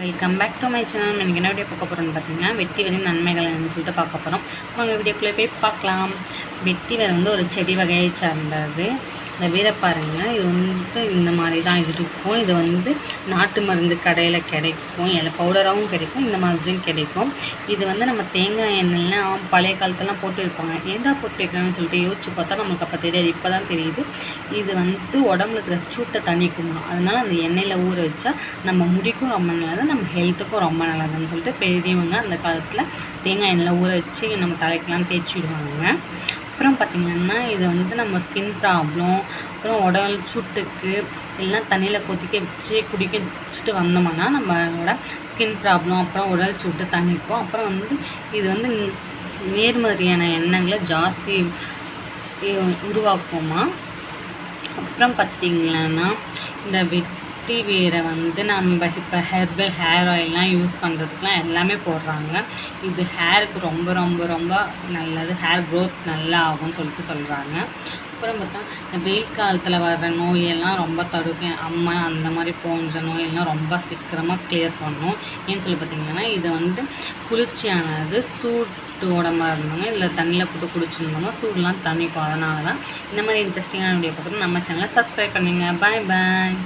Welcome back to my channel. எனக்கு என்ன video பார்க்க போகிறோம்னு பார்த்தீங்கன்னா, வெட்டி வேரின் நன்மைகள் என்னன்னு சொல்லிட்டு பார்க்க போகிறோம். வாங்க வீடியோக்குள்ளே போய் பார்க்கலாம். வெட்டி வேர் வந்து ஒரு செடி வகையை சார்ந்தது. இந்த வேரை பாருங்கள், இது வந்து இந்த மாதிரி தான் இருக்கும். இது வந்து நாட்டு மருந்து கடையில் கிடைக்கும், பவுடராகவும் கிடைக்கும், இந்த மாதிரியும் கிடைக்கும். இது வந்து நம்ம தேங்காய் எண்ணெய்லாம் பழைய காலத்துலாம் போட்டு வைப்பாங்க. ஏன்டா போட்டு வைக்கிறாங்கன்னு சொல்லிட்டு யோசிச்சு பார்த்தா நம்மளுக்கு அப்போ தெரியாது, இப்போ தான் தெரியுது. இது வந்து உடம்புல இருக்கிற சூட்டை தணிக்குமா, அதனால் அந்த எண்ணெயில் ஊற வச்சா நம்ம முடிக்கும் ரொம்ப நல்லது, நம்ம ஹெல்த்துக்கும் ரொம்ப நல்லதுன்னு சொல்லிட்டு பெரியவங்க அந்த காலத்தில் தேங்காய் எண்ணெயில் ஊற வச்சு நம்ம தலைக்கெலாம் தேய்ச்சி விடுவாங்க. அப்புறம் பார்த்திங்கன்னா, இது வந்து நம்ம ஸ்கின் ப்ராப்ளம், அப்புறம் உடல் சூட்டுக்கு எல்லாம் தண்ணியில் கொதிக்க வச்சு குடிக்க வந்தோம்னா நம்மளோட ஸ்கின் ப்ராப்ளம் அப்புறம் உடல் சூட்டு தணிக்கும். அப்புறம் வந்து இது வந்து நேர்மறையான எண்ணங்களை ஜாஸ்தி உருவாக்குமா. அப்புறம் பார்த்திங்கன்னா, இந்த வெட்டி வேரை வந்து நம்ம இப்போ ஹெர்பல் ஹேர் ஆயிலெலாம் யூஸ் பண்ணுறதுக்குலாம் எல்லாமே போடுறாங்க. இது ஹேருக்கு ரொம்ப ரொம்ப ரொம்ப நல்லது, ஹேர் க்ரோத் நல்லா ஆகும்னு சொல்லிட்டு சொல்கிறாங்க. அப்புறம் பார்த்தா இந்த வெயில் காலத்தில் வர்ற நோயெல்லாம் ரொம்ப தடுக்கும். அம்மா அந்த மாதிரி போன்ற நோயெல்லாம் ரொம்ப சீக்கிரமாக கிளியர் பண்ணும். ஏன்னு சொல்லி பார்த்திங்கன்னா, இது வந்து குளிர்ச்சியானது, சூட்டு உடம்பாக இருந்தவங்க இல்லை தண்ணியில் போட்டு குடிச்சிருந்தோம்னா சூடெலாம் தணிக்கும். அதனால தான் இந்த மாதிரி இன்ட்ரெஸ்டிங்கான வீடியோ பார்க்குறது நம்ம சேனலை சப்ஸ்கிரைப் பண்ணுங்கள். பாய் பாய்.